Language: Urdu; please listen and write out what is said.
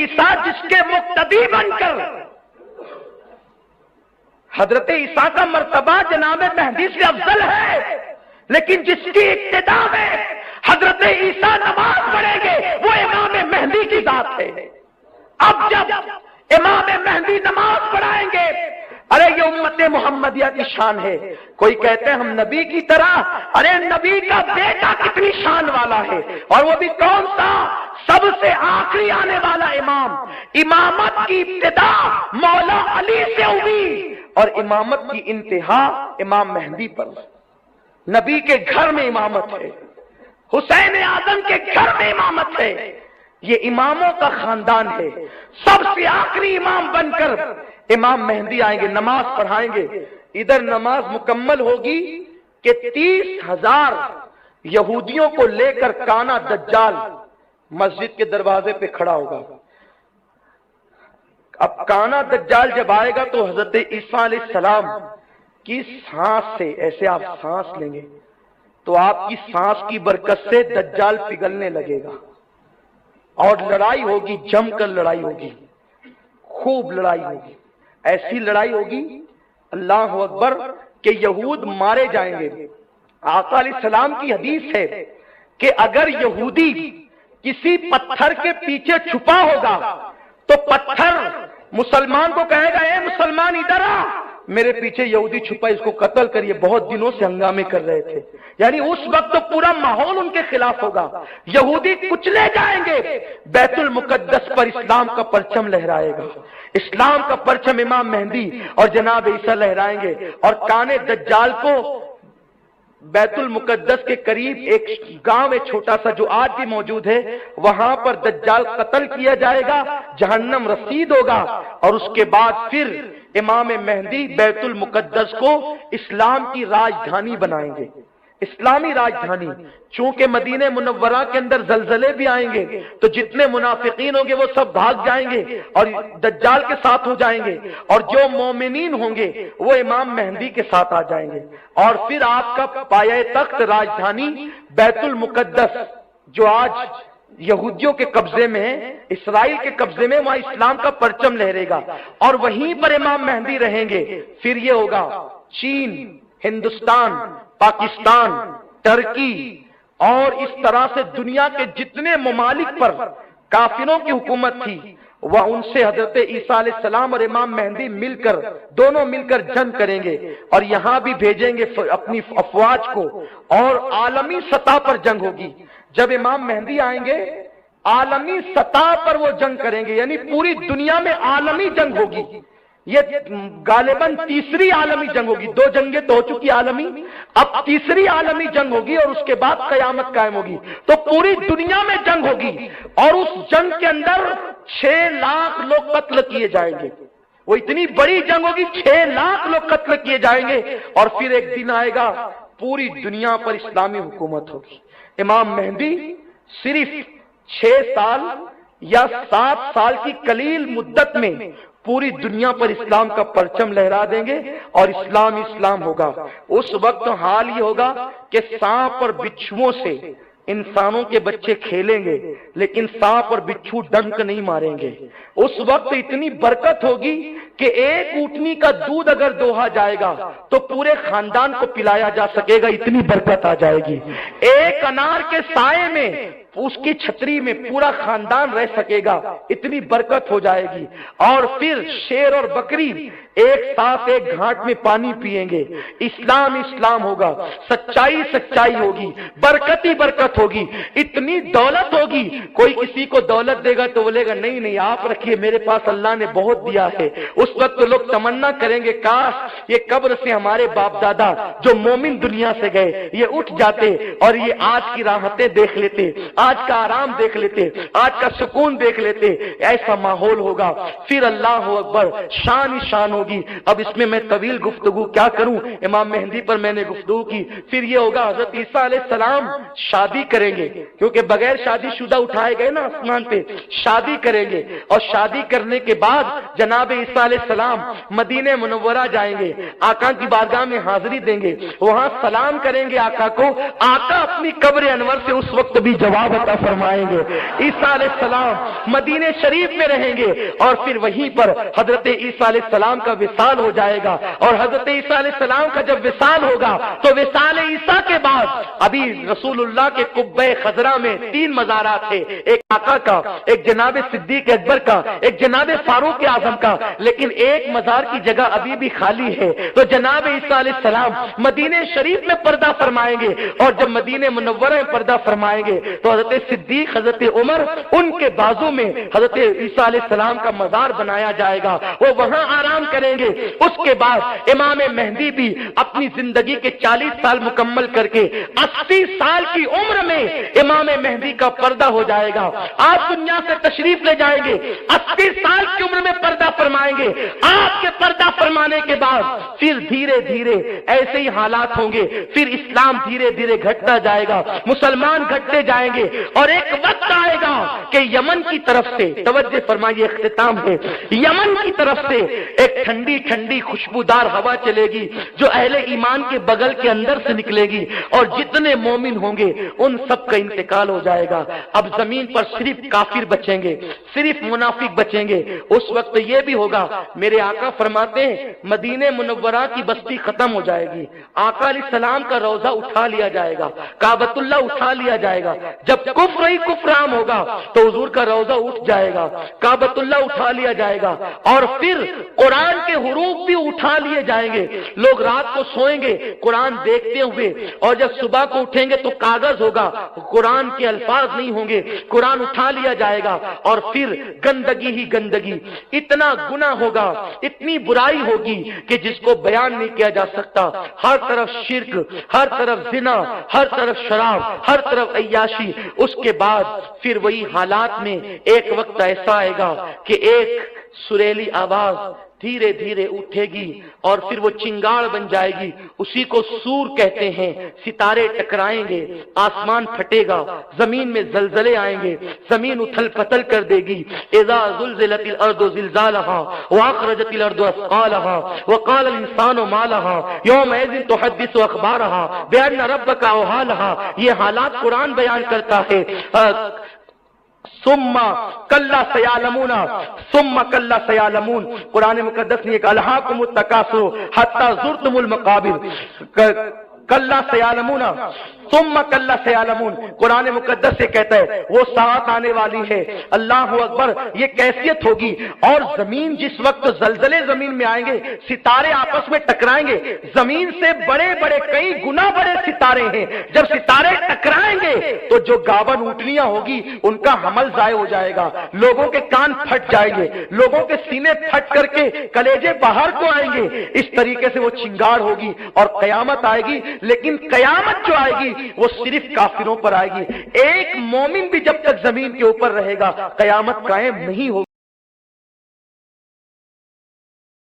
عیسیٰ جس کے مقتدی بن کر حضرت عیسیٰ کا مرتبہ جناب مہدی سے افضل ہے، لیکن جس کی ابتدا میں حضرت عیسیٰ نماز پڑھیں گے وہ امام مہدی کی ذات ہے۔ اب جب امام مہدی نماز پڑھائیں گے، ارے یہ امت محمدیہ کی شان ہے۔ کوئی کہتے ہیں ہم نبی کی طرح، ارے نبی کا بیٹا کتنی شان والا ہے، اور وہ بھی کون سا؟ سب سے آخری آنے والا امام۔ امامت کی ابتدا مولا علی سے ہوئی اور امامت کی انتہا امام مہدی پر۔ نبی کے گھر میں امامت ہے، حسین اعظم کے گھر میں امامت ہے۔ یہ اماموں کا خاندان ہے۔ سب سے آخری امام بن کر امام مہدی آئیں گے، نماز پڑھائیں گے۔ ادھر نماز مکمل ہوگی کہ 30,000 یہودیوں کو لے کر کانا دجال مسجد کے دروازے پہ کھڑا ہوگا۔ اب کانا دجال جب آئے گا تو حضرت عیسیٰ علیہ السلام کی سانس سے، ایسے آپ سانس لیں گے تو آپ کی سانس کی برکت سے دجال پگھلنے لگے گا، اور لڑائی ہوگی، جم کر لڑائی ہوگی، خوب لڑائی ہوگی۔ ایسی لڑائی ہوگی اللہ اکبر کہ یہود مارے جائیں گے۔ آقا علیہ السلام کی حدیث ہے کہ اگر یہودی کسی پتھر کے پیچھے چھپا ہوگا تو پتھر مسلمان کو کہے گا اے مسلمان ادھر آ، میرے پیچھے یہودی چھپا، اس کو قتل کریے، بہت دنوں سے ہنگامے کر رہے تھے۔ یعنی اس وقت تو پورا ماحول ان کے خلاف ہوگا، یہودی کچلے جائیں گے، بیت المقدس پر اسلام کا پرچم لہرائے گا، اسلام کا پرچم امام مہدی اور جناب عیسیٰ لہرائیں گے، اور کانے دجال کو بیت المقدس کے قریب ایک گاؤں ہے چھوٹا سا جو آج بھی موجود ہے، وہاں پر دجال قتل کیا جائے گا، جہنم رسید ہوگا، اور اس کے بعد پھر امام مہدی بیت المقدس کو اسلام کی راجدھانی بنائیں گے، اسلامی راجدھانی۔ چونکہ مدینہ منورہ کے اندر زلزلے بھی آئیں گے تو جتنے منافقین ہوں گے وہ سب بھاگ جائیں گے اور دجال کے ساتھ ہو جائیں گے، اور جو مومنین ہوں گے وہ امام مہدی کے ساتھ آ جائیں گے، اور پھر آپ کا پایہ تخت راجدھانی بیت المقدس جو آج یہودیوں کے قبضے میں ہے، اسرائیل کے قبضے میں، وہاں اسلام کا پرچم لہرے گا، اور وہیں پر امام مہدی رہیں گے۔ پھر یہ ہوگا چین، ہندوستان، پاکستان، ترکی، اور اس طرح سے دنیا کے جتنے ممالک پر کافروں کی حکومت تھی وہ ان سے حضرت عیسیٰ علیہ السلام اور امام مہدی مل کر، دونوں مل کر جنگ کریں گے، اور یہاں بھی بھیجیں گے اپنی افواج کو، اور عالمی سطح پر جنگ ہوگی۔ جب امام مہدی آئیں گے عالمی سطح پر وہ جنگ کریں گے، یعنی پوری دنیا میں عالمی جنگ ہوگی۔ یہ غالباً تیسری عالمی جنگ ہوگی، 2 جنگیں تو ہو چکی عالمی، اب تیسری عالمی جنگ ہوگی، اور اس کے بعد قیامت قائم ہوگی، تو پوری دنیا میں جنگ ہوگی، اور اس جنگ کے اندر 6 لاکھ لوگ قتل کیے جائیں گے۔ وہ اتنی بڑی جنگ ہوگی، 6 لاکھ لوگ قتل کیے جائیں گے، اور پھر ایک دن آئے گا پوری دنیا پر اسلامی حکومت ہوگی۔ امام مہدی صرف 6 سال یا 7 سال کی قلیل مدت میں پوری دنیا پر اسلام کا پرچم لہرا دیں گے، اور اسلام اسلام ہوگا۔ اس وقت حال یہ ہوگا کہ سانپ اور بچھوؤں سے انسانوں کے بچے کھیلیں گے، لیکن سانپ اور بچھو ڈنک نہیں ماریں گے۔ اس وقت اتنی برکت ہوگی کہ ایک اونٹنی کا دودھ اگر دوہا جائے گا تو پورے خاندان کو پلایا جا سکے گا، اتنی برکت آ جائے گی۔ ایک انار کے سائے میں، اس کی چھتری میں پورا خاندان رہ سکے گا، اتنی برکت ہو جائے گی۔ اور پھر شیر اور بکری ایک ساتھ ایک گھاٹ میں پانی پیئیں گے، اسلام اسلام ہوگا، سچائی سچائی ہوگی، برکت ہی برکت ہوگی، اتنی دولت ہوگی۔ کوئی کسی کو دولت دے گا تو بولے گا نہیں نہیں آپ رکھیے، میرے پاس اللہ نے بہت دیا ہے۔ اس وقت لوگ تمنا کریں گے کاش یہ قبر سے ہمارے باپ دادا جو مومن دنیا سے گئے یہ اٹھ جاتے اور یہ آج کی راحتیں دیکھ لیتے، آج کا آرام دیکھ لیتے، آج کا سکون دیکھ لیتے۔ ایسا ماحول ہوگا، پھر اللہ اکبر، شان ہی شان ہوگی. اب اس میں طویل گفتگو کیا کروں, امام مہدی پر میں نے گفتگو کی. پھر یہ ہوگا حضرت عیسیٰ علیہ السلام شادی کریں گے, کیونکہ بغیر شادی شدہ اٹھائے گئے نا آسمان پہ, شادی کریں گے, اور شادی کرنے کے بعد جناب عیسیٰ علیہ السلام مدینہ منورہ جائیں گے, آقا کی بارگاہ میں حاضری دیں گے, وہاں سلام کریں گے آقا کو. آقا اپنی قبر انور سے اس وقت بھی جواب عطا فرمائیں گے. عیسیٰ علیہ السلام مدینہ شریف میں رہیں گے, اور پھر وہیں پر حضرت عیسیٰ علیہ السلام کا وصال ہو جائے گا. اور حضرت عیسیٰ علیہ السلام کا جب وصال ہوگا تو وصال عیسیٰ کے بعد ابھی رسول اللہ کے قبہ خضرا میں 3 مزارات تھے, ایک آقا کا, ایک جناب صدیق اکبر کا, ایک جناب فاروق اعظم کا, لیکن ایک مزار کی جگہ ابھی بھی خالی ہے. تو جناب عیسیٰ علیہ السلام مدینہ شریف میں پردہ فرمائیں گے, اور جب مدینہ منورہ میں پردہ فرمائیں گے تو حضرت صدیق, حضرت عمر, ان کے بازو میں حضرت عیسیٰ علیہ السلام کا مزار بنایا جائے گا, وہ وہاں آرام کریں گے. اس کے بعد امام مہدی بھی اپنی زندگی کے 40 سال مکمل کر کے 80 سال کی عمر میں امام مہدی کا پردہ ہو جائے گا. آپ دنیا سے تشریف لے جائیں گے, 80 سال کی عمر میں پردہ فرمائیں گے. آپ کے پردہ فرمانے کے بعد پھر دھیرے دھیرے ایسے ہی حالات ہوں گے, پھر اسلام دھیرے دھیرے گھٹتا جائے گا, مسلمان گھٹتے جائیں گے, اور ایک وقت آئے گا کہ یمن کی طرف سے, توجہ فرمائیے اختتام ہے, یمن کی طرف سے ایک ٹھنڈی ٹھنڈی خوشبودار ہوا چلے گی جو اہل ایمان کے بغل کے اندر سے نکلے گی, اور جتنے مومن ہوں گے ان سب کا انتقال ہو جائے گا. اب زمین پر صرف کافر بچیں گے, صرف منافق بچیں گے. اس وقت یہ بھی ہوگا, میرے آقا فرماتے ہیں مدینہ منورہ کی بستی ختم ہو جائے گی, آقا علیہ السلام کا روضہ اٹھا لیا جائے گا, کعبۃ اللہ اٹھا لیا جائے گا. جب کفر ہی کفر عام ہوگا تو حضور کا روضہ اٹھ جائے گا, کعبۃ اللہ اٹھا لیا جائے گا, اور پھر قرآن کے حروف بھی اٹھا لیے جائیں گے. لوگ رات کو سوئیں گے قرآن دیکھتے ہوئے, اور جب صبح کو اٹھیں گے تو کاغذ ہوگا, قرآن کے الفاظ نہیں ہوں گے, قرآن اٹھا لیا جائے گا. اور پھر گندگی ہی گندگی, اتنا گناہ ہوگا, اتنی برائی ہوگی کہ جس کو بیان نہیں کیا جا سکتا. ہر طرف شرک, ہر طرف زنا, ہر طرف شراب, ہر طرف عیاشی. اس کے بعد پھر وہی حالات میں ایک وقت ایسا آئے گا کہ ایک سریلی آواز دھیرے دھیرے اٹھے گی, اور پھر وہ چنگاڑ بن جائے گی, اسی کو سور کہتے ہیں. ستارے ٹکرائیں گے, آسمان پھٹے گا, زمین میں زلزلے آئیں گے, زمین اتھل پتل کر دے گی. اذا زلزلت الارض زلزالها واخرجت الارض اثقالها وقال الانسان ما لها يومئذ تحدث اخبارها بان ربك اوحى لها. یہ حالات قرآن بیان کرتا ہے. ثم کلا سیعلمون, ثم کلا سیعلمون, قرآن مقدس نے ایک الہاکم التکاثر حتی زرتم المقابر, کلا سیعلمون ثم کلا سیعلمون. قرآن مقدس سے کہتا ہے وہ ساتھ آنے والی ہے. اللہ اکبر, یہ کیفیت ہوگی. اور زمین جس وقت زلزلے زمین میں آئیں گے, ستارے آپس میں ٹکرائیں گے, زمین سے بڑے بڑے کئی گنا بڑے ستارے ہیں. جب ستارے ٹکرائیں گے تو جو گاون اونٹنیاں ہوگی ان کا حمل ضائع ہو جائے گا, لوگوں کے کان پھٹ جائیں گے, لوگوں کے سینے پھٹ کر کے کلیجے باہر کو آئیں گے. اس طریقے سے وہ چنگاڑ ہوگی اور قیامت آئے گی. لیکن قیامت جو آئے گی وہ صرف کافروں پر آئے گی. ایک مومن بھی جب تک زمین کے اوپر رہے گا قیامت قائم نہیں ہوگی.